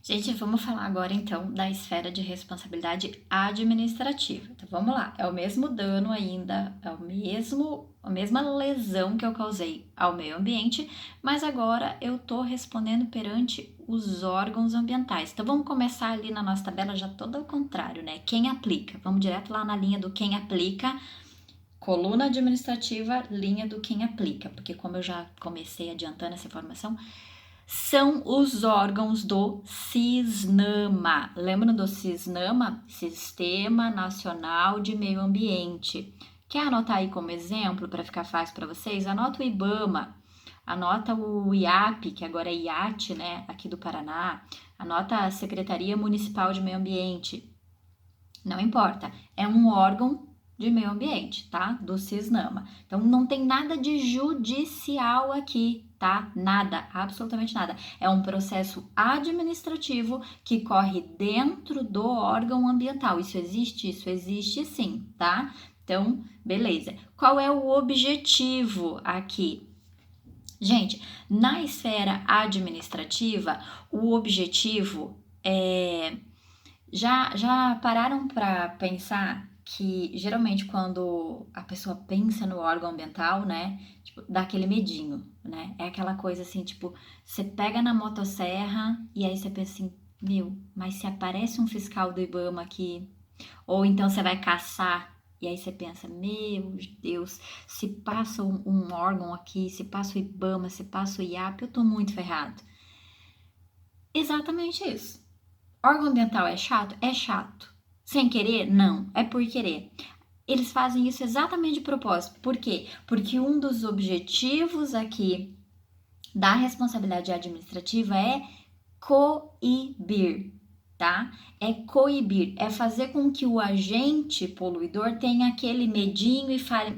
Gente, vamos falar agora então da esfera de responsabilidade administrativa. Então vamos lá, é o mesmo dano ainda, a mesma lesão que eu causei ao meio ambiente, mas agora eu tô respondendo perante os órgãos ambientais. Então vamos começar ali na nossa tabela já todo ao contrário, né? Quem aplica? Vamos direto lá na linha do quem aplica. Coluna administrativa, linha do quem aplica, porque como eu já comecei adiantando essa informação, são os órgãos do CISNAMA. Lembram do CISNAMA? Sistema Nacional de Meio Ambiente. Quer anotar aí como exemplo para ficar fácil para vocês? Anota o IBAMA, anota o IAP, que agora é IAT, né, aqui do Paraná, anota a Secretaria Municipal de Meio Ambiente. Não importa, é um órgão de meio ambiente, tá? Do CISNAMA. Então não tem nada de judicial aqui, tá? Nada, absolutamente nada. É um processo administrativo que corre dentro do órgão ambiental. Isso existe sim, tá? Então, beleza. Qual é o objetivo aqui? Gente, na esfera administrativa, o objetivo é já pararam para pensar que geralmente quando a pessoa pensa no órgão ambiental, né, tipo, dá aquele medinho, né? É aquela coisa assim, tipo, você pega na motosserra e aí você pensa assim, meu, mas se aparece um fiscal do IBAMA aqui, ou então você vai caçar e aí você pensa, meu Deus, se passa um órgão aqui, se passa o IBAMA, se passa o IAP, eu tô muito ferrado. Exatamente isso. Órgão ambiental é chato? É chato. Sem querer? Não, é por querer. Eles fazem isso exatamente de propósito. Por quê? Porque um dos objetivos aqui da responsabilidade administrativa é coibir, tá? É coibir, é fazer com que o agente poluidor tenha aquele medinho e fale: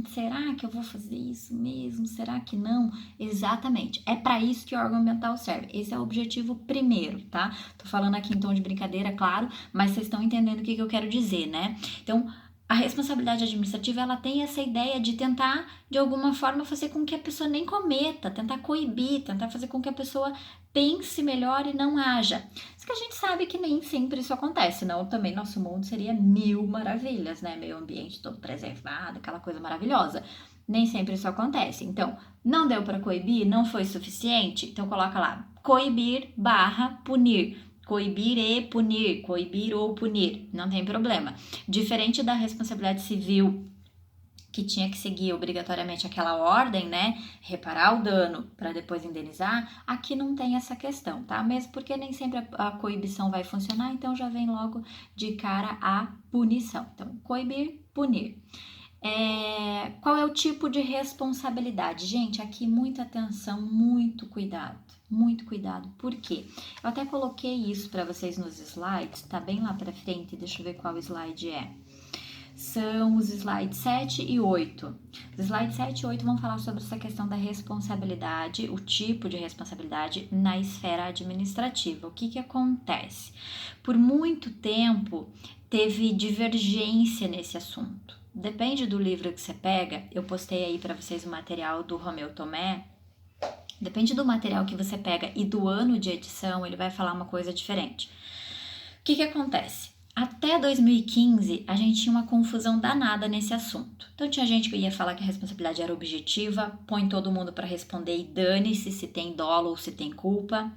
será que eu vou fazer isso mesmo? Será que não? Exatamente, é para isso que o órgão ambiental serve. Esse é o objetivo primeiro, tá? Tô falando aqui em tom de brincadeira, claro, mas vocês estão entendendo o que eu quero dizer, né? Então, a responsabilidade administrativa, ela tem essa ideia de tentar, de alguma forma, fazer com que a pessoa nem cometa, tentar coibir, tentar fazer com que a pessoa pense melhor e não haja. Isso que a gente sabe que nem sempre isso acontece, senão também nosso mundo seria mil maravilhas, né? Meio ambiente todo preservado, aquela coisa maravilhosa. Nem sempre isso acontece. Então, não deu para coibir, não foi suficiente? Então coloca lá, coibir barra punir. Coibir e punir, coibir ou punir, não tem problema. Diferente da responsabilidade civil, que tinha que seguir obrigatoriamente aquela ordem, né? Reparar o dano para depois indenizar, aqui não tem essa questão, tá? Mesmo porque nem sempre a coibição vai funcionar, então já vem logo de cara a punição. Então, coibir, punir. Qual é o tipo de responsabilidade? Gente, aqui muita atenção, muito cuidado. Muito cuidado. Por quê? Eu até coloquei isso para vocês nos slides, tá bem lá para frente, deixa eu ver qual slide é. São os slides 7 e 8. Os slides 7 e 8 vão falar sobre essa questão da responsabilidade, o tipo de responsabilidade na esfera administrativa. O que acontece? Por muito tempo teve divergência nesse assunto. Depende do livro que você pega, eu postei aí para vocês o material do Romeu Tomé. Depende do material que você pega e do ano de edição, ele vai falar uma coisa diferente. O que acontece? Até 2015, a gente tinha uma confusão danada nesse assunto. Então, tinha gente que ia falar que a responsabilidade era objetiva, põe todo mundo para responder e dane-se se tem dolo ou se tem culpa.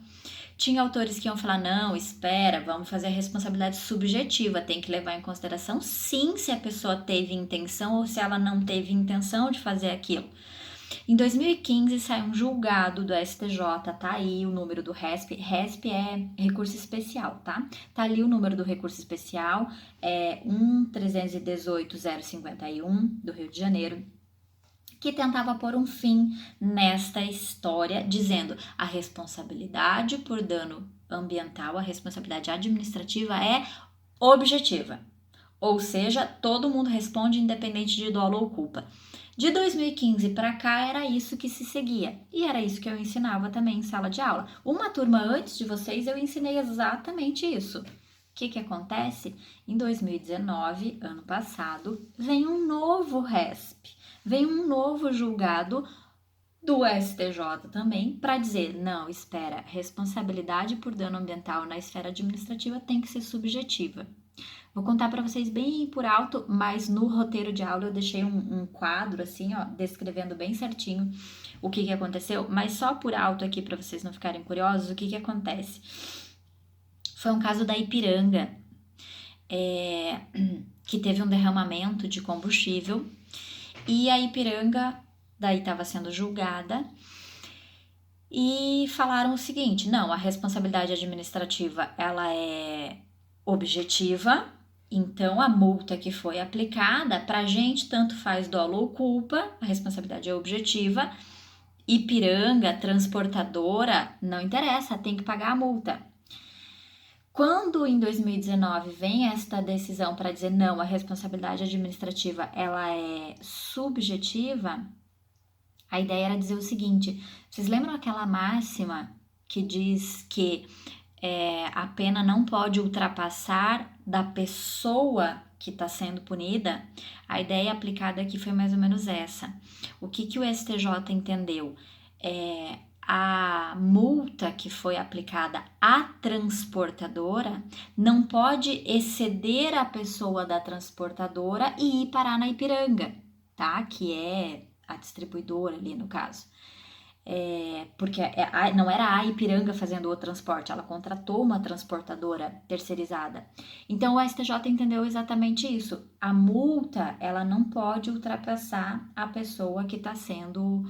Tinha autores que iam falar, não, espera, vamos fazer a responsabilidade subjetiva, tem que levar em consideração sim se a pessoa teve intenção ou se ela não teve intenção de fazer aquilo. Em 2015 saiu um julgado do STJ, tá aí o número do RESP. RESP é recurso especial, tá? Tá ali o número do recurso especial, é 1318051 do Rio de Janeiro, que tentava pôr um fim nesta história, dizendo a responsabilidade por dano ambiental, a responsabilidade administrativa é objetiva. Ou seja, todo mundo responde independente de dolo ou culpa. De 2015 para cá era isso que se seguia e era isso que eu ensinava também em sala de aula. Uma turma antes de vocês eu ensinei exatamente isso. O que acontece? Em 2019, ano passado, vem um novo RESP, vem um novo julgado do STJ também, para dizer, não, espera, responsabilidade por dano ambiental na esfera administrativa tem que ser subjetiva. Vou contar para vocês bem por alto, mas no roteiro de aula eu deixei um quadro assim, ó, descrevendo bem certinho o que aconteceu, mas só por alto aqui para vocês não ficarem curiosos, o que acontece? Foi um caso da Ipiranga, que teve um derramamento de combustível e a Ipiranga daí estava sendo julgada e falaram o seguinte, não, a responsabilidade administrativa ela é objetiva, então a multa que foi aplicada, pra gente tanto faz dolo ou culpa, a responsabilidade é objetiva, Ipiranga, transportadora, não interessa, tem que pagar a multa. Quando em 2019 vem esta decisão para dizer não, a responsabilidade administrativa ela é subjetiva, a ideia era dizer o seguinte, vocês lembram aquela máxima que diz que a pena não pode ultrapassar da pessoa que está sendo punida? A ideia aplicada aqui foi mais ou menos essa. O que o STJ entendeu? A multa que foi aplicada à transportadora não pode exceder a pessoa da transportadora e ir parar na Ipiranga, tá? Que é a distribuidora ali no caso. Porque não era a Ipiranga fazendo o transporte, ela contratou uma transportadora terceirizada. Então o STJ entendeu exatamente isso. A multa ela não pode ultrapassar a pessoa que está sendo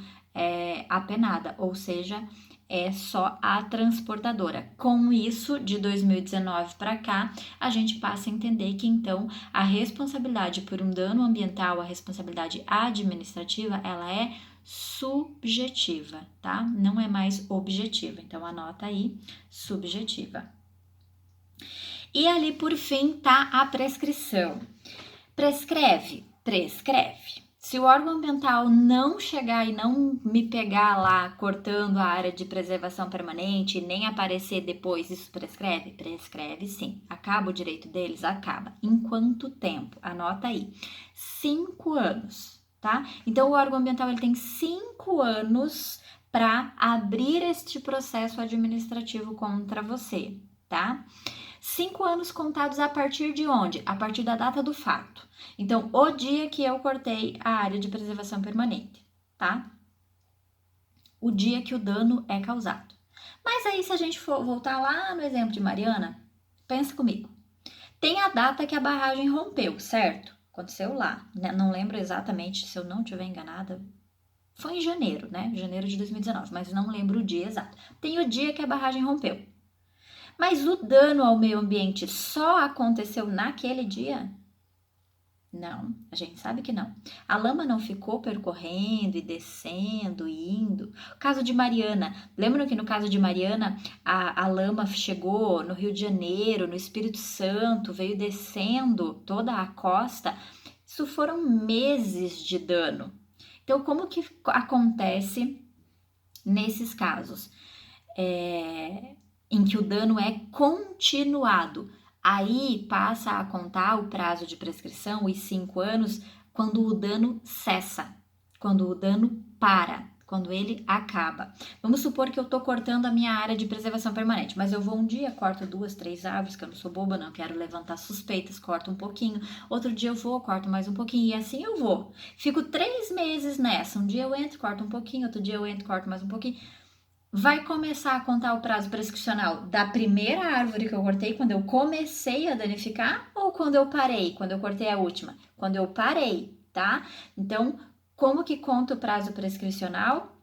apenada, ou seja, é só a transportadora. Com isso, de 2019 para cá, a gente passa a entender que então a responsabilidade por um dano ambiental, a responsabilidade administrativa, ela é subjetiva, tá? Não é mais objetiva. Então anota aí, subjetiva. E ali por fim tá a prescrição. Prescreve? Prescreve. Se o órgão ambiental não chegar e não me pegar lá cortando a área de preservação permanente, nem aparecer depois, isso prescreve? Prescreve sim. Acaba o direito deles? Acaba. Em quanto tempo? Anota aí. 5 anos, tá? Então, o órgão ambiental ele tem 5 anos para abrir este processo administrativo contra você, tá? 5 anos contados a partir de onde? A partir da data do fato. Então, o dia que eu cortei a área de preservação permanente, tá? O dia que o dano é causado. Mas aí, se a gente for voltar lá no exemplo de Mariana, pensa comigo. Tem a data que a barragem rompeu, certo? Aconteceu lá. Não lembro exatamente, se eu não estiver enganada. Foi em janeiro, né? Janeiro de 2019, mas não lembro o dia exato. Tem o dia que a barragem rompeu. Mas o dano ao meio ambiente só aconteceu naquele dia? Não, a gente sabe que não. A lama não ficou percorrendo e descendo e indo. O caso de Mariana, lembram que no caso de Mariana a lama chegou no Rio de Janeiro, no Espírito Santo, veio descendo toda a costa? Isso foram meses de dano. Então, como que acontece nesses casos? Em que o dano é continuado. Aí passa a contar o prazo de prescrição, os 5 anos, quando o dano cessa, quando o dano para, quando ele acaba. Vamos supor que eu tô cortando a minha área de preservação permanente, mas eu vou um dia, corto 2, 3 árvores, que eu não sou boba, não quero levantar suspeitas, corto um pouquinho. Outro dia eu vou, corto mais um pouquinho, e assim eu vou. Fico 3 meses nessa. Um dia eu entro, corto um pouquinho, outro dia eu entro, corto mais um pouquinho. Vai começar a contar o prazo prescricional da primeira árvore que eu cortei, quando eu comecei a danificar, ou quando eu parei, quando eu cortei a última? Quando eu parei, tá? Então, como que conta o prazo prescricional?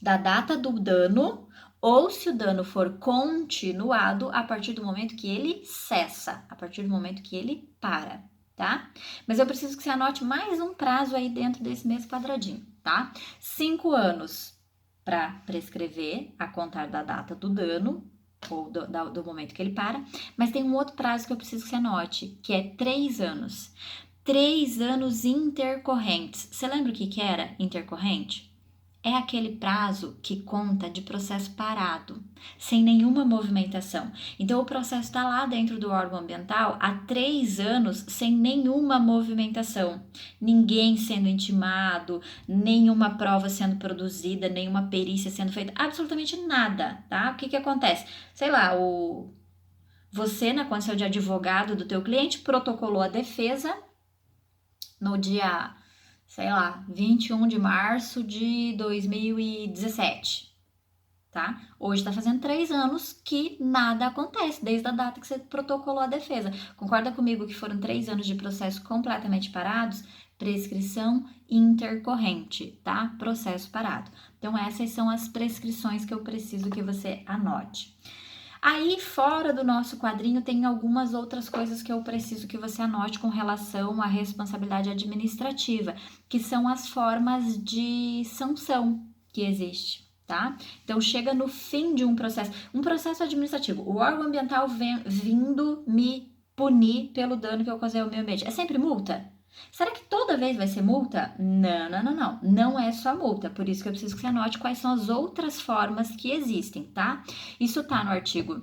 Da data do dano, ou se o dano for continuado, a partir do momento que ele cessa, a partir do momento que ele para, tá? Mas eu preciso que você anote mais um prazo aí dentro desse mesmo quadradinho, tá? 5 anos para prescrever a contar da data do dano, ou do momento que ele para, mas tem um outro prazo que eu preciso que você anote, que é 3 anos. 3 anos intercorrentes. Você lembra o que era intercorrente? é aquele prazo que conta de processo parado, sem nenhuma movimentação. Então, o processo está lá dentro do órgão ambiental há 3 anos sem nenhuma movimentação. Ninguém sendo intimado, nenhuma prova sendo produzida, nenhuma perícia sendo feita, absolutamente nada, tá? O que acontece? Sei lá, você, na condição de advogado do teu cliente, protocolou a defesa no dia, sei lá, 21 de março de 2017, tá? Hoje tá fazendo 3 anos que nada acontece, desde a data que você protocolou a defesa. Concorda comigo que foram 3 anos de processo completamente parados? Prescrição intercorrente, tá? Processo parado. Então, essas são as prescrições que eu preciso que você anote. Aí, fora do nosso quadrinho, tem algumas outras coisas que eu preciso que você anote com relação à responsabilidade administrativa, que são as formas de sanção que existe, tá? Então, chega no fim de um processo administrativo, o órgão ambiental vindo me punir pelo dano que eu causei ao meio ambiente. É sempre multa? Será que toda vez vai ser multa? Não. Não é só multa. Por isso que eu preciso que você anote quais são as outras formas que existem, tá? Isso tá no artigo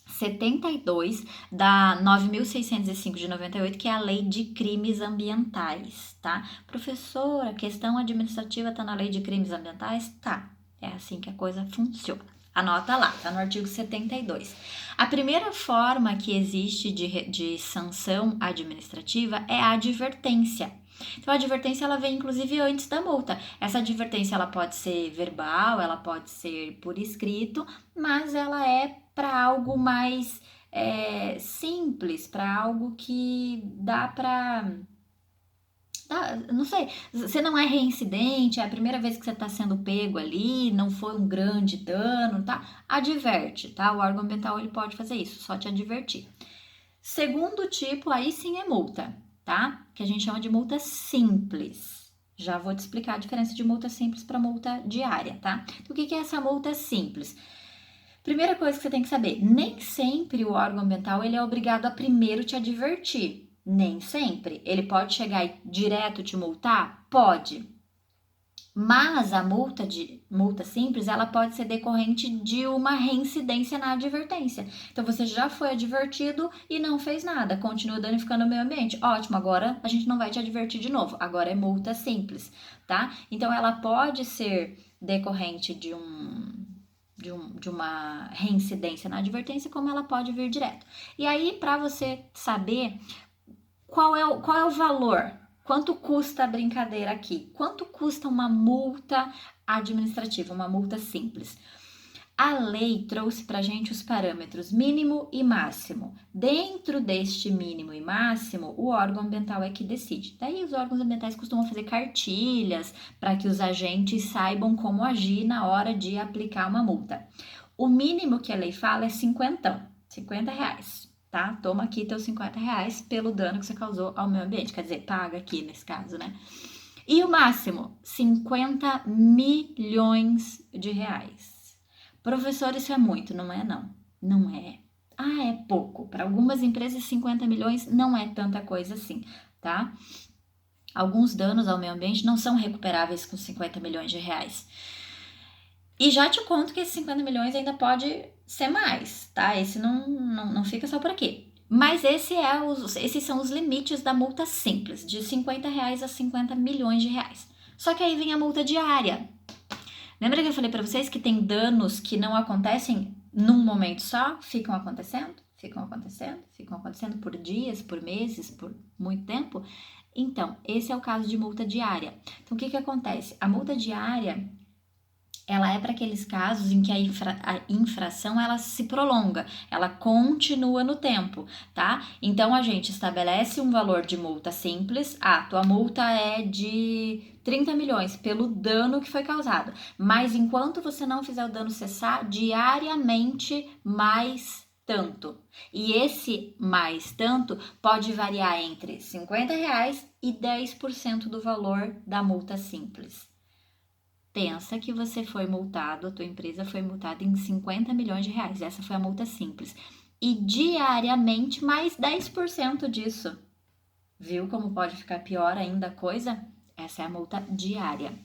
72 da 9.605 de 98, que é a Lei de Crimes Ambientais, tá? Professora, a questão administrativa tá na Lei de Crimes Ambientais? Tá. É assim que a coisa funciona. Anota lá, tá no artigo 72. A primeira forma que existe de sanção administrativa é a advertência. Então, a advertência, ela vem, inclusive, antes da multa. Essa advertência, ela pode ser verbal, ela pode ser por escrito, mas ela é para algo mais simples, para algo que dá para... Não sei, você não é reincidente, é a primeira vez que você está sendo pego ali, não foi um grande dano, tá? Adverte, tá? O órgão ambiental, ele pode fazer isso, só te advertir. Segundo tipo, aí sim é multa, tá? Que a gente chama de multa simples. Já vou te explicar a diferença de multa simples para multa diária, tá? Então, o que é essa multa simples? Primeira coisa que você tem que saber, nem sempre o órgão ambiental ele é obrigado a primeiro te advertir. Nem sempre. Ele pode chegar e direto te multar? Pode. Mas a multa simples, ela pode ser decorrente de uma reincidência na advertência. Então, você já foi advertido e não fez nada, continua danificando o meio ambiente. Ótimo, agora a gente não vai te advertir de novo. Agora é multa simples, tá? Então, ela pode ser decorrente de uma reincidência na advertência, como ela pode vir direto. E aí, para você saber qual é o valor, quanto custa a brincadeira aqui, quanto custa uma multa administrativa, uma multa simples. A lei trouxe para a gente os parâmetros mínimo e máximo. Dentro deste mínimo e máximo, o órgão ambiental é que decide. Daí os órgãos ambientais costumam fazer cartilhas para que os agentes saibam como agir na hora de aplicar uma multa. O mínimo que a lei fala é R$50. Tá? Toma aqui teus R$50 pelo dano que você causou ao meio ambiente. Quer dizer, paga aqui nesse caso, né? E o máximo, R$50 milhões. Professor, isso é muito, não é não? Não é. Ah, é pouco. Para algumas empresas, 50 milhões não é tanta coisa assim, tá? Alguns danos ao meio ambiente não são recuperáveis com R$50 milhões. E já te conto que esses 50 milhões ainda pode ser mais, tá? Esse não fica só por aqui. Mas esses são os limites da multa simples, de R$50 a R$50 milhões. Só que aí vem a multa diária. Lembra que eu falei para vocês que tem danos que não acontecem num momento só? Ficam acontecendo por dias, por meses, por muito tempo? Então, esse é o caso de multa diária. Então, o que acontece? A multa diária, ela é para aqueles casos em que a infração ela se prolonga, ela continua no tempo, tá? Então, a gente estabelece um valor de multa simples. Tua multa é de 30 milhões pelo dano que foi causado. Mas enquanto você não fizer o dano cessar, diariamente mais tanto. E esse mais tanto pode variar entre R$50 e 10% do valor da multa simples. Pensa que você foi multado, a tua empresa foi multada em R$50 milhões. Essa foi a multa simples. E diariamente mais 10% disso. Viu como pode ficar pior ainda a coisa? Essa é a multa diária.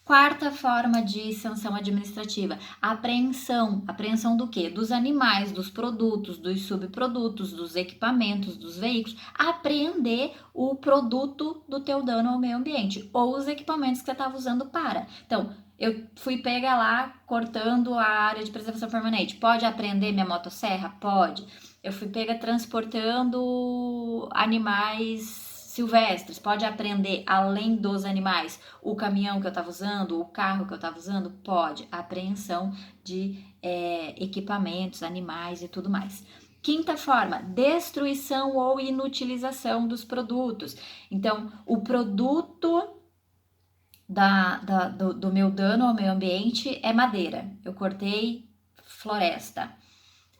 Quarta forma de sanção administrativa, apreensão. Apreensão do quê? Dos animais, dos produtos, dos subprodutos, dos equipamentos, dos veículos. Apreender o produto do teu dano ao meio ambiente ou os equipamentos que você estava usando para. Então, eu fui pega lá cortando a área de preservação permanente. Pode apreender minha motosserra? Pode. Eu fui pega transportando animais silvestres, pode apreender além dos animais o caminhão que eu estava usando, o carro que eu estava usando? Pode. Apreensão de equipamentos, animais e tudo mais. Quinta forma, destruição ou inutilização dos produtos. Então, o produto do meu dano ao meio ambiente é madeira. Eu cortei floresta.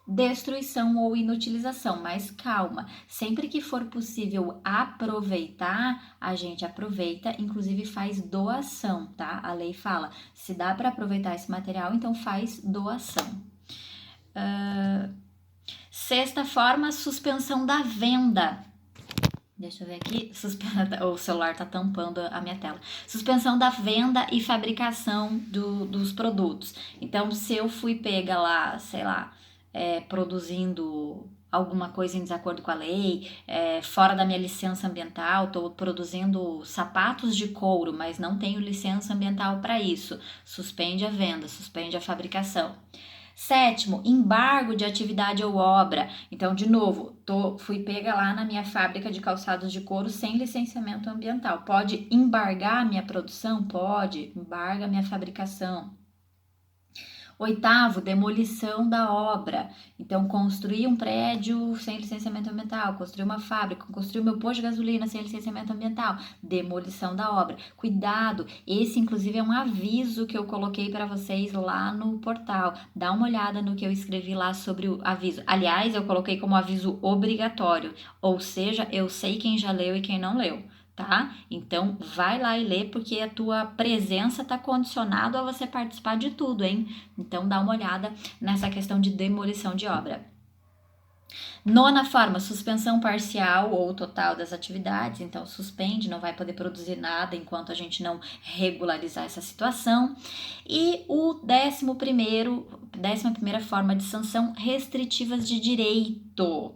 Destruição ou inutilização, mas calma, sempre que for possível aproveitar, a gente aproveita, inclusive faz doação, tá? A lei fala, se dá para aproveitar esse material, então faz doação. Sexta forma, suspensão da venda. Deixa eu ver aqui, o celular tá tampando a minha tela. Suspensão da venda e fabricação dos produtos. Então, se eu fui pega lá, sei lá, produzindo alguma coisa em desacordo com a lei, fora da minha licença ambiental, estou produzindo sapatos de couro, mas não tenho licença ambiental para isso. Suspende a venda, suspende a fabricação. Sétimo, embargo de atividade ou obra. Então, de novo, fui pega lá na minha fábrica de calçados de couro sem licenciamento ambiental. Pode embargar a minha produção? Pode. Embarga a minha fabricação. Oitavo, demolição da obra. Então, construir um prédio sem licenciamento ambiental, construir uma fábrica, construir meu posto de gasolina sem licenciamento ambiental, demolição da obra. Cuidado, esse inclusive é um aviso que eu coloquei para vocês lá no portal. Dá uma olhada no que eu escrevi lá sobre o aviso. Aliás, eu coloquei como aviso obrigatório, ou seja, eu sei quem já leu e quem não leu. Tá? Então, vai lá e lê, porque a tua presença tá condicionado a você participar de tudo, hein? Então, dá uma olhada nessa questão de demolição de obra. Nona forma, suspensão parcial ou total das atividades. Então, suspende, não vai poder produzir nada enquanto a gente não regularizar essa situação. E o 11ª forma de sanção, restritivas de direito.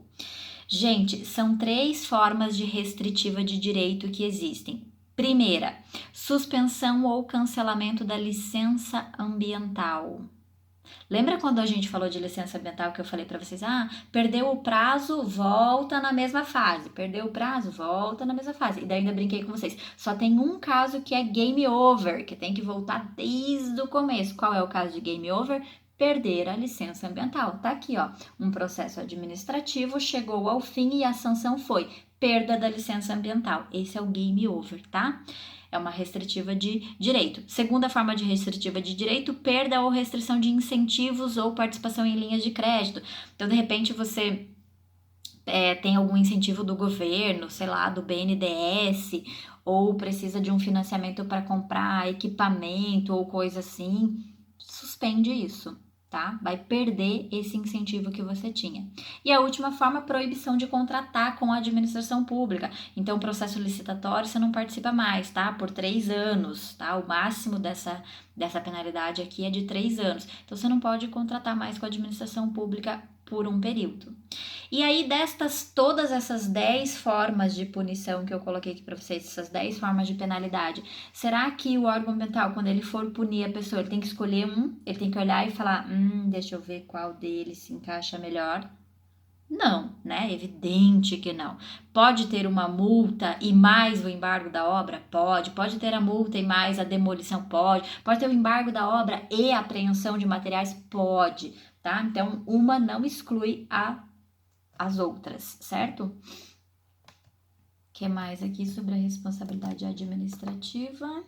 Gente, são 3 formas de restritiva de direito que existem. Primeira, suspensão ou cancelamento da licença ambiental. Lembra quando a gente falou de licença ambiental que eu falei para vocês? Perdeu o prazo, volta na mesma fase. Perdeu o prazo, volta na mesma fase. E daí ainda brinquei com vocês. Só tem um caso que é game over, que tem que voltar desde o começo. Qual é o caso de game over? Perder a licença ambiental. Tá aqui, ó. Um processo administrativo chegou ao fim e a sanção foi perda da licença ambiental. Esse é o game over, tá? É uma restritiva de direito. Segunda forma de restritiva de direito, perda ou restrição de incentivos ou participação em linhas de crédito. Então, de repente, você tem algum incentivo do governo, sei lá, do BNDES, ou precisa de um financiamento para comprar equipamento ou coisa assim, suspende isso. Tá? Vai perder esse incentivo que você tinha. E a última forma, proibição de contratar com a administração pública. Então, o processo licitatório você não participa mais, tá? Por 3 anos, tá? O máximo dessa penalidade aqui é de 3 anos. Então, você não pode contratar mais com a administração pública por um período. E aí, todas essas 10 formas de punição que eu coloquei aqui para vocês, essas 10 formas de penalidade, será que o órgão ambiental, quando ele for punir a pessoa, ele tem que escolher ele tem que olhar e falar, deixa eu ver qual deles se encaixa melhor? Não, né? Evidente que não. Pode ter uma multa e mais o embargo da obra? Pode. Pode ter a multa e mais a demolição? Pode. Pode ter o embargo da obra e a apreensão de materiais? Pode, tá? Então, uma não exclui as outras, certo? O que mais aqui sobre a responsabilidade administrativa?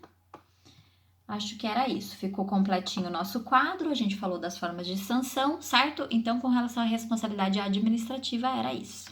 Acho que era isso. Ficou completinho o nosso quadro. A gente falou das formas de sanção, certo? Então, com relação à responsabilidade administrativa, era isso.